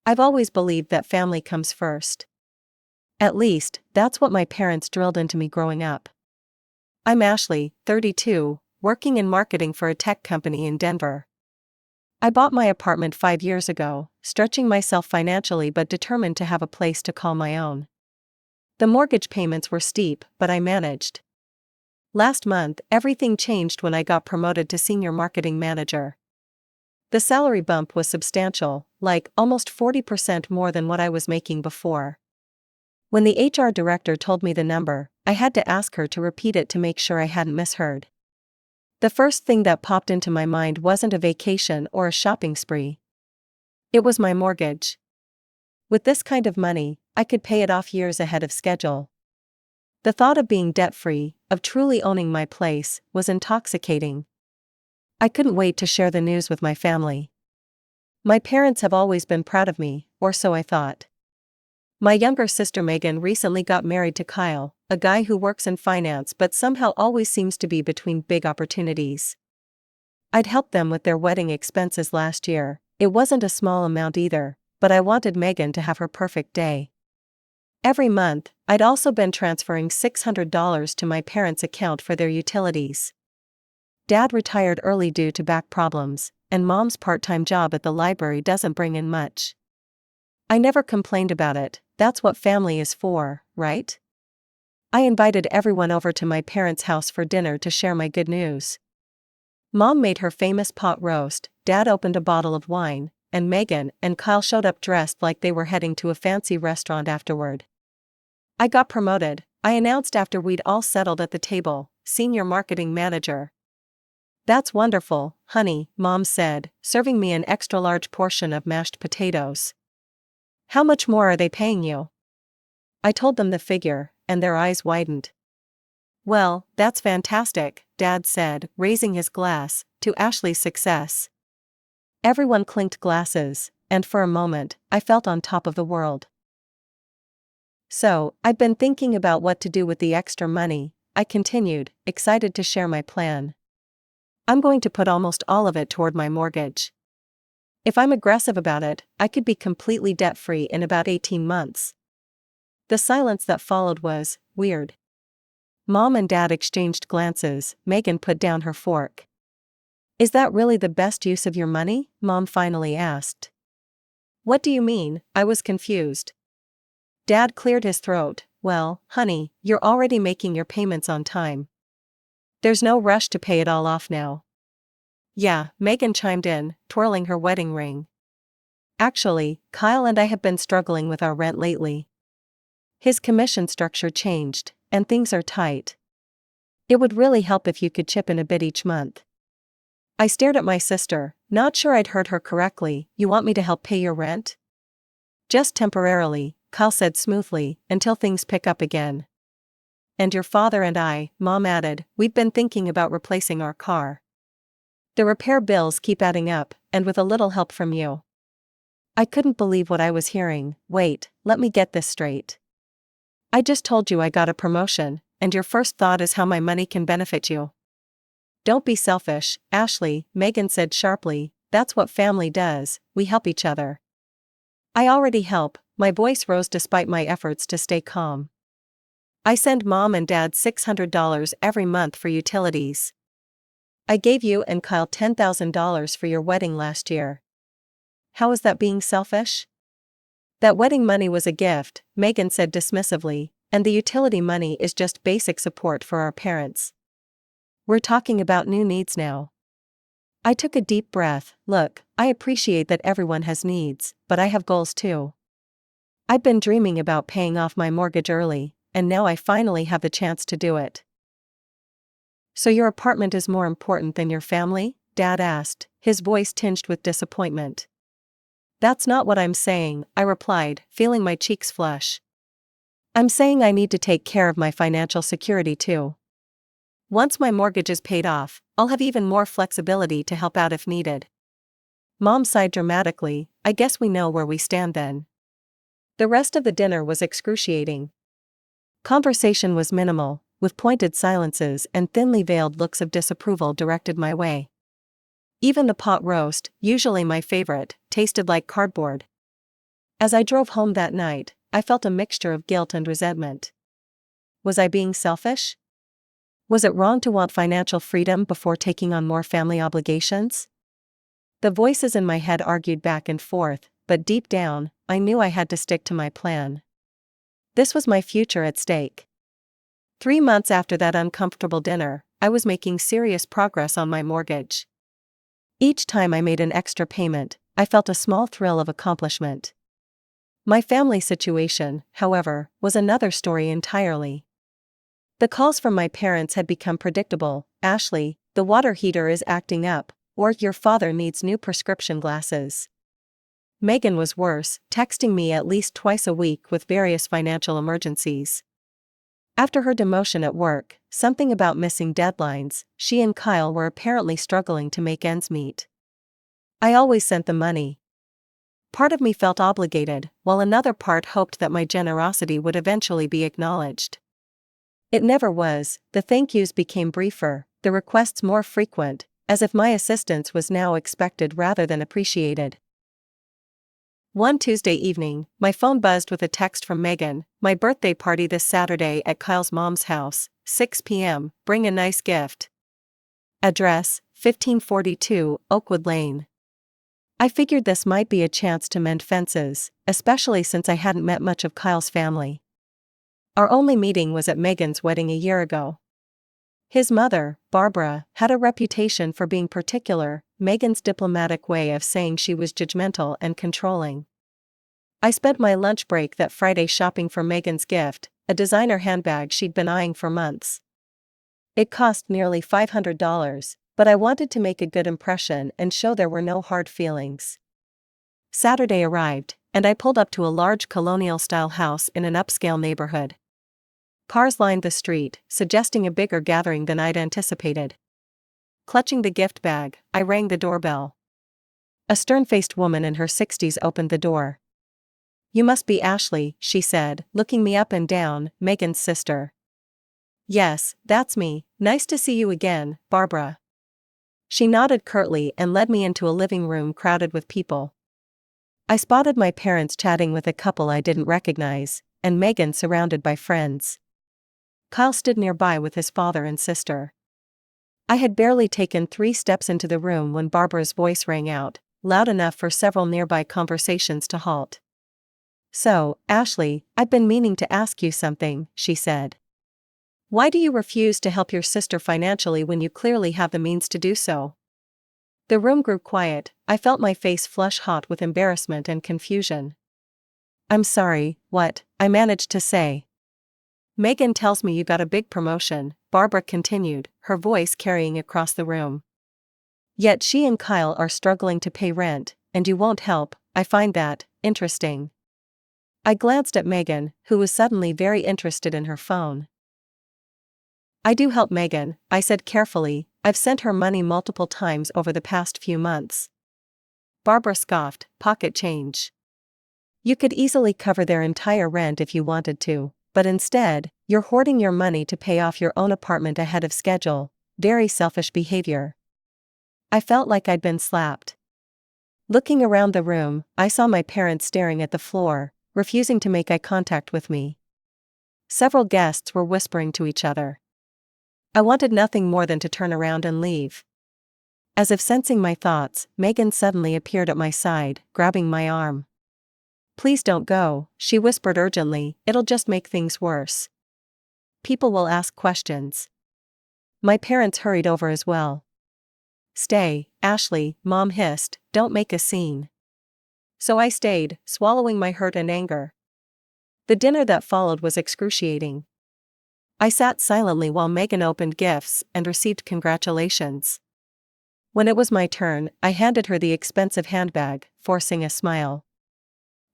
I've always believed that family comes first. At least, that's what my parents drilled into me growing up. I'm Ashley, 32, working in marketing for a tech company in Denver. I bought my apartment 5 years ago, stretching myself financially but determined to have a place to call my own. The mortgage payments were steep, but I managed. Last month, everything changed when I got promoted to senior marketing manager. The salary bump was substantial, like almost 40% more than what I was making before. When the HR director told me the number, I had to ask her to repeat it to make sure I hadn't misheard. The first thing that popped into my mind wasn't a vacation or a shopping spree. It was my mortgage. With this kind of money, I could pay it off years ahead of schedule. The thought of being debt-free, of truly owning my place, was intoxicating. I couldn't wait to share the news with my family. My parents have always been proud of me, or so I thought. My younger sister Megan recently got married to Kyle, a guy who works in finance but somehow always seems to be between big opportunities. I'd helped them with their wedding expenses last year. It wasn't a small amount either, but I wanted Megan to have her perfect day. Every month, I'd also been transferring $600 to my parents' account for their utilities. Dad retired early due to back problems, and Mom's part-time job at the library doesn't bring in much. I never complained about it. That's what family is for, right? I invited everyone over to my parents' house for dinner to share my good news. Mom made her famous pot roast, Dad opened a bottle of wine, and Megan and Kyle showed up dressed like they were heading to a fancy restaurant afterward. I got promoted, I announced after we'd all settled at the table, senior marketing manager. That's wonderful, honey, Mom said, serving me an extra-large portion of mashed potatoes. How much more are they paying you? I told them the figure, and their eyes widened. Well, that's fantastic, Dad said, raising his glass, to Ashley's success. Everyone clinked glasses, and for a moment, I felt on top of the world. So, I've been thinking about what to do with the extra money, I continued, excited to share my plan. I'm going to put almost all of it toward my mortgage. If I'm aggressive about it, I could be completely debt-free in about 18 months. The silence that followed was weird. Mom and Dad exchanged glances. Megan put down her fork. Is that really the best use of your money? Mom finally asked. What do you mean? I was confused. Dad cleared his throat. Well, honey, you're already making your payments on time. There's no rush to pay it all off now. Yeah, Megan chimed in, twirling her wedding ring. Actually, Kyle and I have been struggling with our rent lately. His commission structure changed, and things are tight. It would really help if you could chip in a bit each month. I stared at my sister, not sure I'd heard her correctly. You want me to help pay your rent? Just temporarily, Kyle said smoothly, until things pick up again. And your father and I, Mom added, we've been thinking about replacing our car. The repair bills keep adding up, and with a little help from you. I couldn't believe what I was hearing. Wait, let me get this straight. I just told you I got a promotion, and your first thought is how my money can benefit you. Don't be selfish, Ashley, Megan said sharply, that's what family does, we help each other. I already help, my voice rose despite my efforts to stay calm. I send Mom and Dad $600 every month for utilities. I gave you and Kyle $10,000 for your wedding last year. How is that being selfish? That wedding money was a gift, Megan said dismissively, and the utility money is just basic support for our parents. We're talking about new needs now. I took a deep breath. Look, I appreciate that everyone has needs, but I have goals too. I've been dreaming about paying off my mortgage early, and now I finally have the chance to do it. So your apartment is more important than your family? Dad asked, his voice tinged with disappointment. That's not what I'm saying, I replied, feeling my cheeks flush. I'm saying I need to take care of my financial security too. Once my mortgage is paid off, I'll have even more flexibility to help out if needed. Mom sighed dramatically. I guess we know where we stand then. The rest of the dinner was excruciating. Conversation was minimal, with pointed silences and thinly veiled looks of disapproval directed my way. Even the pot roast, usually my favorite, tasted like cardboard. As I drove home that night, I felt a mixture of guilt and resentment. Was I being selfish? Was it wrong to want financial freedom before taking on more family obligations? The voices in my head argued back and forth, but deep down, I knew I had to stick to my plan. This was my future at stake. 3 months after that uncomfortable dinner, I was making serious progress on my mortgage. Each time I made an extra payment, I felt a small thrill of accomplishment. My family situation, however, was another story entirely. The calls from my parents had become predictable. Ashley, the water heater is acting up, or your father needs new prescription glasses. Megan was worse, texting me at least twice a week with various financial emergencies. After her demotion at work, something about missing deadlines, she and Kyle were apparently struggling to make ends meet. I always sent the money. Part of me felt obligated, while another part hoped that my generosity would eventually be acknowledged. It never was. The thank yous became briefer, the requests more frequent, as if my assistance was now expected rather than appreciated. One Tuesday evening, my phone buzzed with a text from Megan. My birthday party this Saturday at Kyle's mom's house, 6 p.m., bring a nice gift. Address, 1542, Oakwood Lane. I figured this might be a chance to mend fences, especially since I hadn't met much of Kyle's family. Our only meeting was at Megan's wedding a year ago. His mother, Barbara, had a reputation for being particular, Megan's diplomatic way of saying she was judgmental and controlling. I spent my lunch break that Friday shopping for Megan's gift, a designer handbag she'd been eyeing for months. It cost nearly $500, but I wanted to make a good impression and show there were no hard feelings. Saturday arrived, and I pulled up to a large colonial-style house in an upscale neighborhood. Cars lined the street, suggesting a bigger gathering than I'd anticipated. Clutching the gift bag, I rang the doorbell. A stern-faced woman in her 60s opened the door. "You must be Ashley," she said, looking me up and down, Megan's sister. "Yes, that's me, nice to see you again, Barbara." She nodded curtly and led me into a living room crowded with people. I spotted my parents chatting with a couple I didn't recognize, and Megan surrounded by friends. Kyle stood nearby with his father and sister. I had barely taken 3 steps into the room when Barbara's voice rang out, loud enough for several nearby conversations to halt. "So, Ashley, I've been meaning to ask you something," she said. "Why do you refuse to help your sister financially when you clearly have the means to do so?" The room grew quiet. I felt my face flush hot with embarrassment and confusion. "I'm sorry, what?" I managed to say. "Megan tells me you got a big promotion," Barbara continued, her voice carrying across the room. "Yet she and Kyle are struggling to pay rent, and you won't help. I find that interesting." I glanced at Megan, who was suddenly very interested in her phone. "I do help Megan," I said carefully. "I've sent her money multiple times over the past few months." Barbara scoffed, "Pocket change. You could easily cover their entire rent if you wanted to, but instead, you're hoarding your money to pay off your own apartment ahead of schedule. Very selfish behavior." I felt like I'd been slapped. Looking around the room, I saw my parents staring at the floor, refusing to make eye contact with me. Several guests were whispering to each other. I wanted nothing more than to turn around and leave. As if sensing my thoughts, Megan suddenly appeared at my side, grabbing my arm. "Please don't go," she whispered urgently, "it'll just make things worse. People will ask questions." My parents hurried over as well. "Stay, Ashley," Mom hissed, "don't make a scene." So I stayed, swallowing my hurt and anger. The dinner that followed was excruciating. I sat silently while Megan opened gifts and received congratulations. When it was my turn, I handed her the expensive handbag, forcing a smile.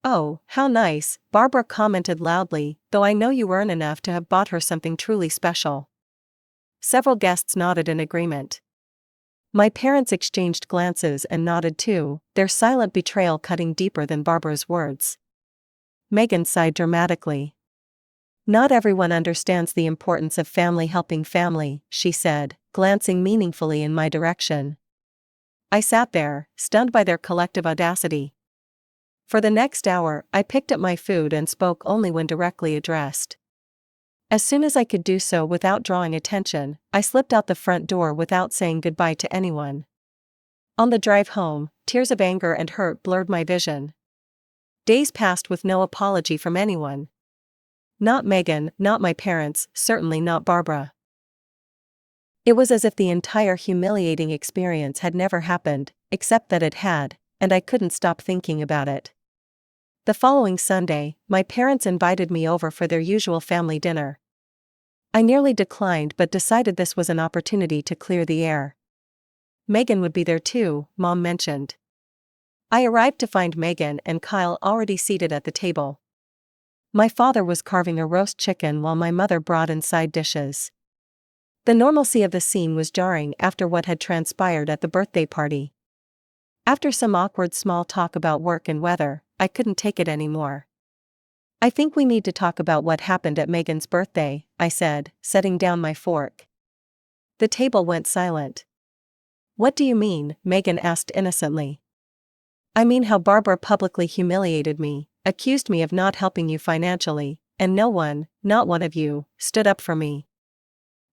"Oh, how nice," Barbara commented loudly, "though I know you earn enough to have bought her something truly special." Several guests nodded in agreement. My parents exchanged glances and nodded too, their silent betrayal cutting deeper than Barbara's words. Megan sighed dramatically. "Not everyone understands the importance of family helping family," she said, glancing meaningfully in my direction. I sat there, stunned by their collective audacity. For the next hour, I picked up my food and spoke only when directly addressed. As soon as I could do so without drawing attention, I slipped out the front door without saying goodbye to anyone. On the drive home, tears of anger and hurt blurred my vision. Days passed with no apology from anyone. Not Megan, not my parents, certainly not Barbara. It was as if the entire humiliating experience had never happened, except that it had, and I couldn't stop thinking about it. The following Sunday, my parents invited me over for their usual family dinner. I nearly declined but decided this was an opportunity to clear the air. Megan would be there too, Mom mentioned. I arrived to find Megan and Kyle already seated at the table. My father was carving a roast chicken while my mother brought in side dishes. The normalcy of the scene was jarring after what had transpired at the birthday party. After some awkward small talk about work and weather, I couldn't take it anymore. I think we need to talk about what happened at Megan's birthday, I said, setting down my fork. The table went silent. What do you mean? Megan asked innocently. I mean how Barbara publicly humiliated me, accused me of not helping you financially, and no one, not one of you, stood up for me.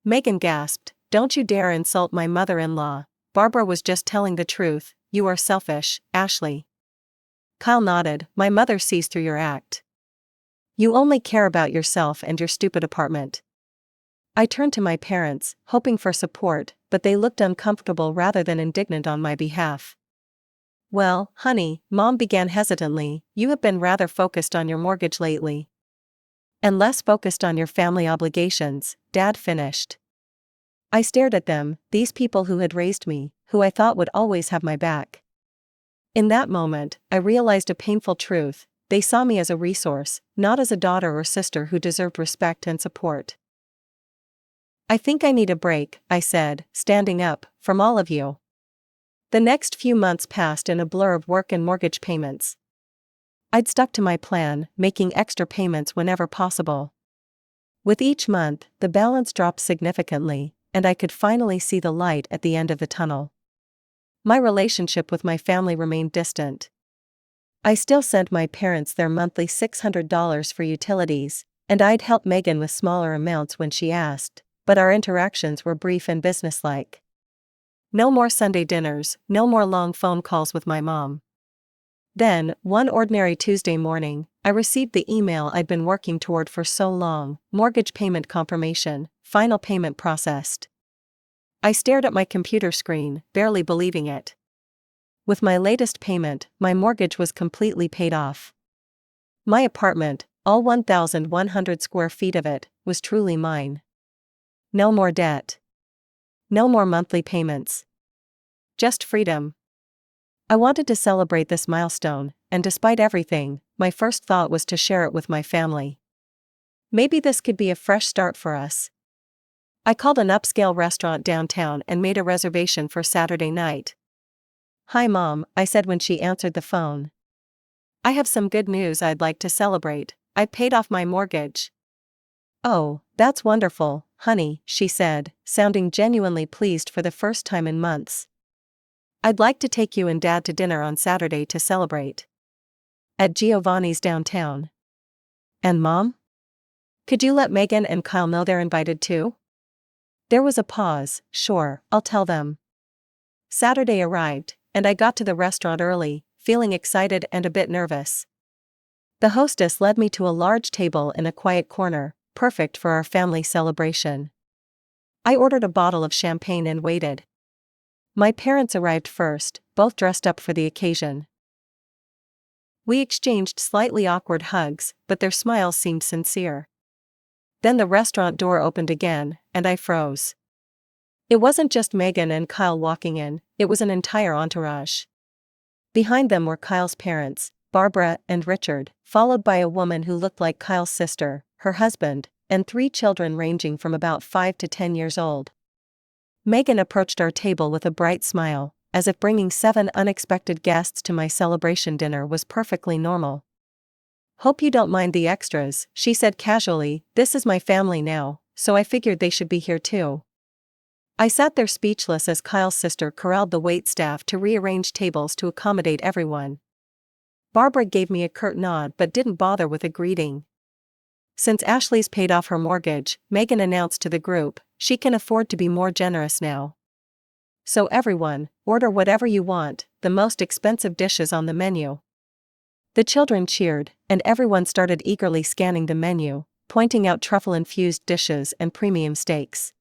Megan gasped, Don't you dare insult my mother-in-law. Barbara was just telling the truth. You are selfish, Ashley. Kyle nodded, My mother sees through your act. You only care about yourself and your stupid apartment. I turned to my parents, hoping for support, but they looked uncomfortable rather than indignant on my behalf. Well, honey, Mom began hesitantly, you have been rather focused on your mortgage lately. And less focused on your family obligations, Dad finished. I stared at them, these people who had raised me, who I thought would always have my back. In that moment, I realized a painful truth. They saw me as a resource, not as a daughter or sister who deserved respect and support. I think I need a break, I said, standing up, from all of you. The next few months passed in a blur of work and mortgage payments. I'd stuck to my plan, making extra payments whenever possible. With each month, the balance dropped significantly, and I could finally see the light at the end of the tunnel. My relationship with my family remained distant. I still sent my parents their monthly $600 for utilities, and I'd help Megan with smaller amounts when she asked, but our interactions were brief and businesslike. No more Sunday dinners, no more long phone calls with my mom. Then, one ordinary Tuesday morning, I received the email I'd been working toward for so long, mortgage payment confirmation, final payment processed. I stared at my computer screen, barely believing it. With my latest payment, my mortgage was completely paid off. My apartment, all 1,100 square feet of it, was truly mine. No more debt. No more monthly payments. Just freedom. I wanted to celebrate this milestone, and despite everything, my first thought was to share it with my family. Maybe this could be a fresh start for us. I called an upscale restaurant downtown and made a reservation for Saturday night. Hi Mom, I said when she answered the phone. I have some good news I'd like to celebrate. I paid off my mortgage. Oh, that's wonderful, honey, she said, sounding genuinely pleased for the first time in months. I'd like to take you and Dad to dinner on Saturday to celebrate. At Giovanni's downtown. And Mom? Could you let Megan and Kyle know they're invited too? There was a pause. Sure, I'll tell them. Saturday arrived, and I got to the restaurant early, feeling excited and a bit nervous. The hostess led me to a large table in a quiet corner, perfect for our family celebration. I ordered a bottle of champagne and waited. My parents arrived first, both dressed up for the occasion. We exchanged slightly awkward hugs, but their smiles seemed sincere. Then the restaurant door opened again, and I froze. It wasn't just Megan and Kyle walking in, it was an entire entourage. Behind them were Kyle's parents, Barbara and Richard, followed by a woman who looked like Kyle's sister, her husband, and 3 children ranging from about 5 to 10 years old. Megan approached our table with a bright smile, as if bringing 7 unexpected guests to my celebration dinner was perfectly normal. Hope you don't mind the extras, she said casually, this is my family now, so I figured they should be here too. I sat there speechless as Kyle's sister corralled the waitstaff to rearrange tables to accommodate everyone. Barbara gave me a curt nod but didn't bother with a greeting. Since Ashley's paid off her mortgage, Megan announced to the group, she can afford to be more generous now. So everyone, order whatever you want, the most expensive dishes on the menu. The children cheered, and everyone started eagerly scanning the menu, pointing out truffle-infused dishes and premium steaks.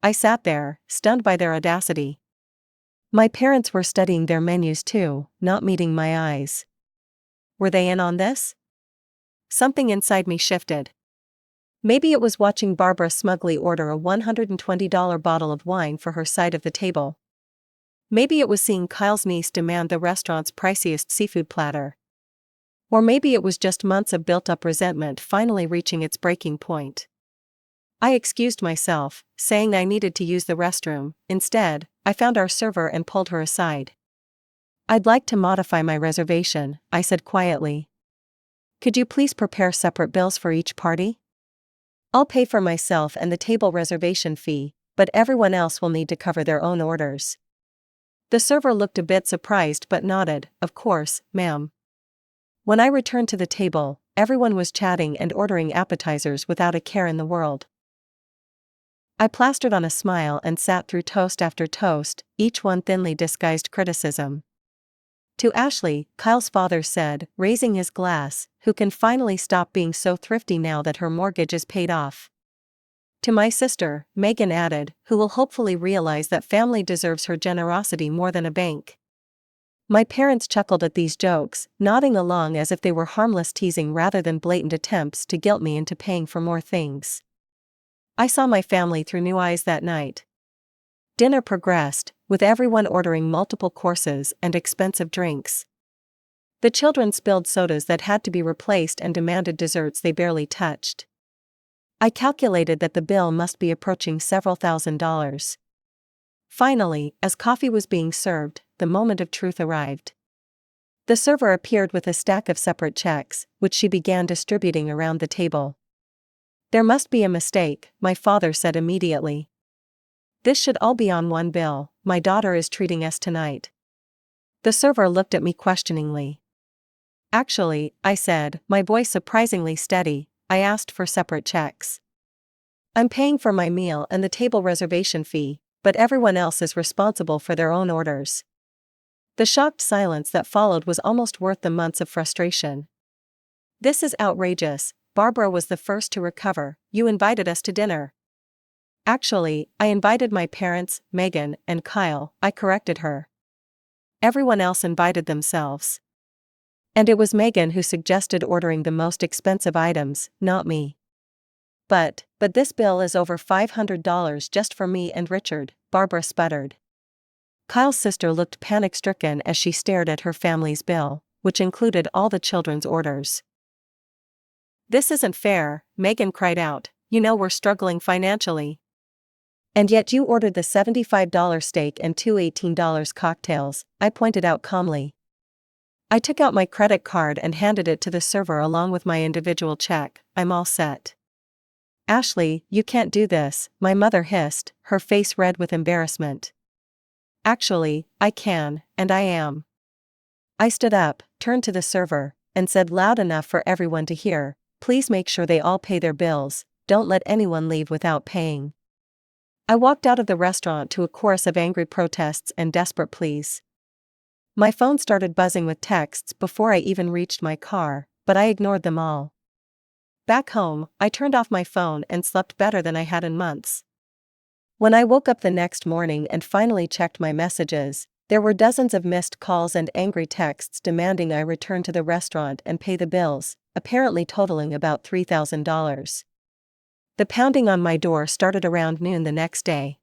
I sat there, stunned by their audacity. My parents were studying their menus too, not meeting my eyes. Were they in on this? Something inside me shifted. Maybe it was watching Barbara smugly order a $120 bottle of wine for her side of the table. Maybe it was seeing Kyle's niece demand the restaurant's priciest seafood platter. Or maybe it was just months of built-up resentment finally reaching its breaking point. I excused myself, saying I needed to use the restroom. Instead, I found our server and pulled her aside. "I'd like to modify my reservation," I said quietly. "Could you please prepare separate bills for each party? I'll pay for myself and the table reservation fee, but everyone else will need to cover their own orders." The server looked a bit surprised but nodded, "Of course, ma'am." When I returned to the table, everyone was chatting and ordering appetizers without a care in the world. I plastered on a smile and sat through toast after toast, each one thinly disguised criticism. To Ashley, Kyle's father said, raising his glass, "Who can finally stop being so thrifty now that her mortgage is paid off?" To my sister, Megan added, "Who will hopefully realize that family deserves her generosity more than a bank." My parents chuckled at these jokes, nodding along as if they were harmless teasing rather than blatant attempts to guilt me into paying for more things. I saw my family through new eyes that night. Dinner progressed, with everyone ordering multiple courses and expensive drinks. The children spilled sodas that had to be replaced and demanded desserts they barely touched. I calculated that the bill must be approaching several $1,000s. Finally, as coffee was being served, the moment of truth arrived. The server appeared with a stack of separate checks, which she began distributing around the table. "There must be a mistake," my father said immediately. "This should all be on one bill. My daughter is treating us tonight." The server looked at me questioningly. "Actually," I said, my voice surprisingly steady, "I asked for separate checks. I'm paying for my meal and the table reservation fee, but everyone else is responsible for their own orders." The shocked silence that followed was almost worth the months of frustration. "This is outrageous." Barbara was the first to recover. "You invited us to dinner." "Actually, I invited my parents, Megan, and Kyle," I corrected her. "Everyone else invited themselves. And it was Megan who suggested ordering the most expensive items, not me." But this bill is over $500 just for me and Richard," Barbara sputtered. Kyle's sister looked panic-stricken as she stared at her family's bill, which included all the children's orders. "This isn't fair," Megan cried out. "You know we're struggling financially. And yet you ordered the $75 steak and two $18 cocktails," I pointed out calmly. I took out my credit card and handed it to the server along with my individual check. "I'm all set." "Ashley, you can't do this," my mother hissed, her face red with embarrassment. "Actually, I can, and I am." I stood up, turned to the server, and said loud enough for everyone to hear, "Please make sure they all pay their bills, don't let anyone leave without paying." I walked out of the restaurant to a chorus of angry protests and desperate pleas. My phone started buzzing with texts before I even reached my car, but I ignored them all. Back home, I turned off my phone and slept better than I had in months. When I woke up the next morning and finally checked my messages, there were dozens of missed calls and angry texts demanding I return to the restaurant and pay the bills, apparently totaling about $3,000. The pounding on my door started around noon the next day.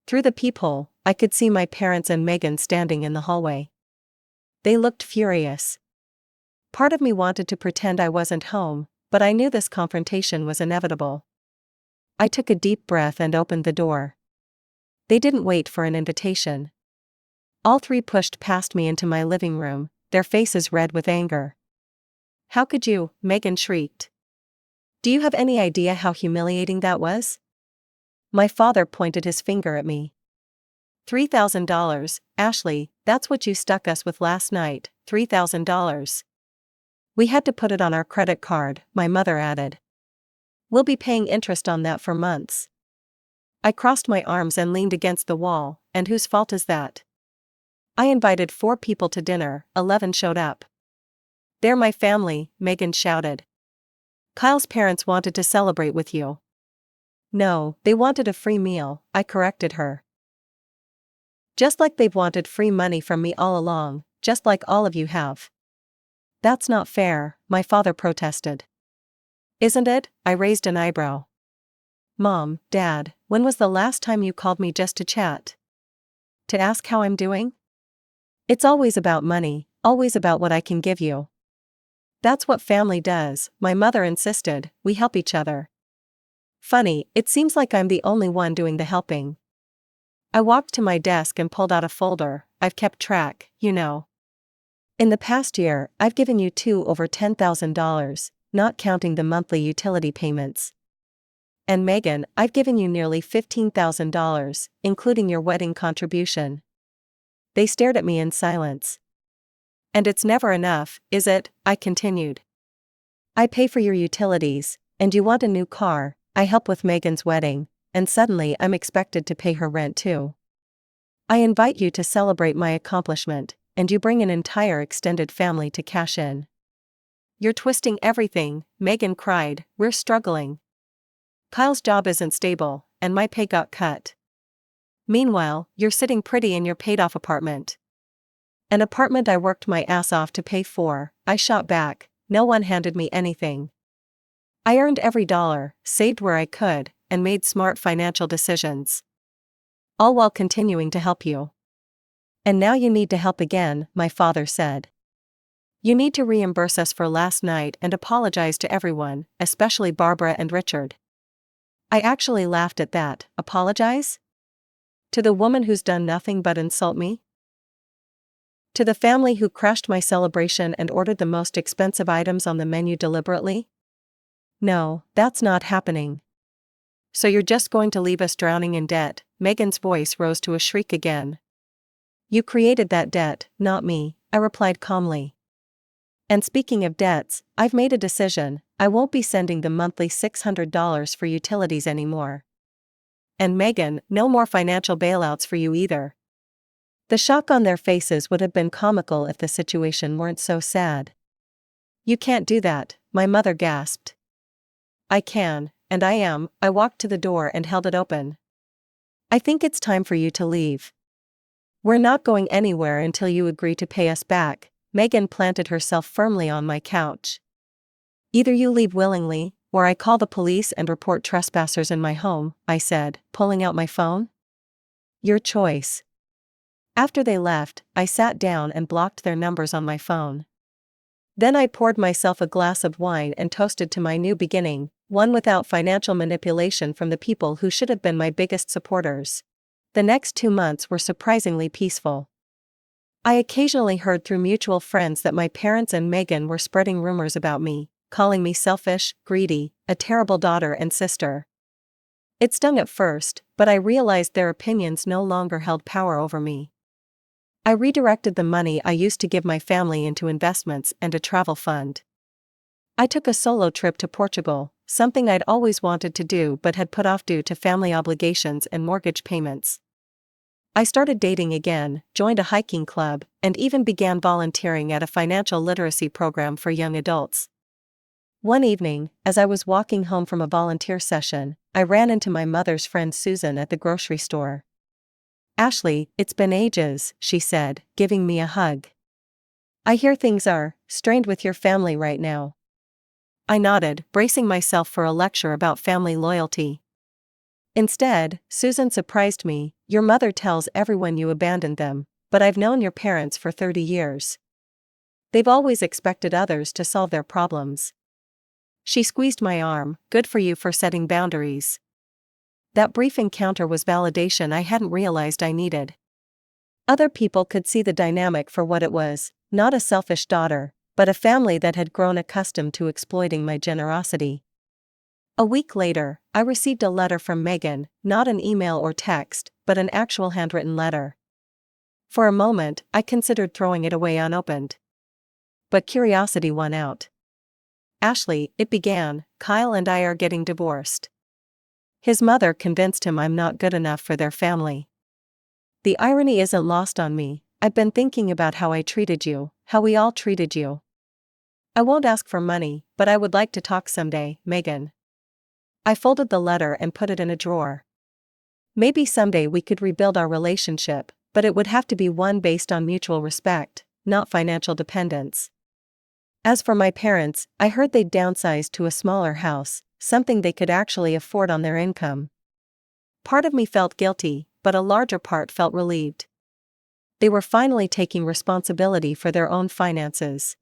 Through the peephole, I could see my parents and Megan standing in the hallway. They looked furious. Part of me wanted to pretend I wasn't home, but I knew this confrontation was inevitable. I took a deep breath and opened the door. They didn't wait for an invitation. All three pushed past me into my living room, their faces red with anger. "How could you?" Megan shrieked. "Do you have any idea how humiliating that was?" My father pointed his finger at me. $3,000, Ashley, that's what you stuck us with last night, $3,000. We had to put it on our credit card, my mother added. We'll be paying interest on that for months. I crossed my arms and leaned against the wall, and whose fault is that? I invited 4 people to dinner, 11 showed up. They're my family, Megan shouted. Kyle's parents wanted to celebrate with you. No, they wanted a free meal, I corrected her. Just like they've wanted free money from me all along, just like all of you have. That's not fair, my father protested. Isn't it? I raised an eyebrow. Mom, Dad, when was the last time you called me just to chat? To ask how I'm doing? It's always about money, always about what I can give you. That's what family does, my mother insisted, we help each other. Funny, it seems like I'm the only one doing the helping. I walked to my desk and pulled out a folder. I've kept track, you know. In the past year, I've given you over $10,000, not counting the monthly utility payments. And Megan, I've given you nearly $15,000, including your wedding contribution. They stared at me in silence. And it's never enough, is it? I continued. I pay for your utilities, and you want a new car, I help with Megan's wedding, and suddenly I'm expected to pay her rent too. I invite you to celebrate my accomplishment, and you bring an entire extended family to cash in. You're twisting everything, Megan cried, we're struggling. Kyle's job isn't stable, and my pay got cut. Meanwhile, you're sitting pretty in your paid-off apartment. An apartment I worked my ass off to pay for, I shot back, no one handed me anything. I earned every dollar, saved where I could, and made smart financial decisions. All while continuing to help you. And now you need to help again, my father said. You need to reimburse us for last night and apologize to everyone, especially Barbara and Richard. I actually laughed at that. Apologize? To the woman who's done nothing but insult me? To the family who crashed my celebration and ordered the most expensive items on the menu deliberately? No, that's not happening. So you're just going to leave us drowning in debt? Megan's voice rose to a shriek again. You created that debt, not me, I replied calmly. And speaking of debts, I've made a decision, I won't be sending the monthly $600 for utilities anymore. And Megan, no more financial bailouts for you either. The shock on their faces would have been comical if the situation weren't so sad. You can't do that, my mother gasped. I can, and I am. I walked to the door and held it open. I think it's time for you to leave. We're not going anywhere until you agree to pay us back. Megan planted herself firmly on my couch. Either you leave willingly, or I call the police and report trespassers in my home, I said, pulling out my phone. Your choice. After they left, I sat down and blocked their numbers on my phone. Then I poured myself a glass of wine and toasted to my new beginning, one without financial manipulation from the people who should have been my biggest supporters. The next 2 months were surprisingly peaceful. I occasionally heard through mutual friends that my parents and Megan were spreading rumors about me, calling me selfish, greedy, a terrible daughter and sister. It stung at first, but I realized their opinions no longer held power over me. I redirected the money I used to give my family into investments and a travel fund. I took a solo trip to Portugal, something I'd always wanted to do but had put off due to family obligations and mortgage payments. I started dating again, joined a hiking club, and even began volunteering at a financial literacy program for young adults. One evening, as I was walking home from a volunteer session, I ran into my mother's friend Susan at the grocery store. Ashley, it's been ages, she said, giving me a hug. I hear things are strained with your family right now. I nodded, bracing myself for a lecture about family loyalty. Instead, Susan surprised me. Your mother tells everyone you abandoned them, but I've known your parents for 30 years. They've always expected others to solve their problems. She squeezed my arm. Good for you for setting boundaries. That brief encounter was validation I hadn't realized I needed. Other people could see the dynamic for what it was, not a selfish daughter, but a family that had grown accustomed to exploiting my generosity. A week later, I received a letter from Megan, not an email or text, but an actual handwritten letter. For a moment, I considered throwing it away unopened. but curiosity won out. Ashley, it began, Kyle and I are getting divorced. His mother convinced him I'm not good enough for their family. The irony isn't lost on me. I've been thinking about how I treated you, how we all treated you. I won't ask for money, but I would like to talk someday, Megan. I folded the letter and put it in a drawer. Maybe someday we could rebuild our relationship, but it would have to be one based on mutual respect, not financial dependence. As for my parents, I heard they'd downsized to a smaller house, something they could actually afford on their income. Part of me felt guilty, but a larger part felt relieved. They were finally taking responsibility for their own finances.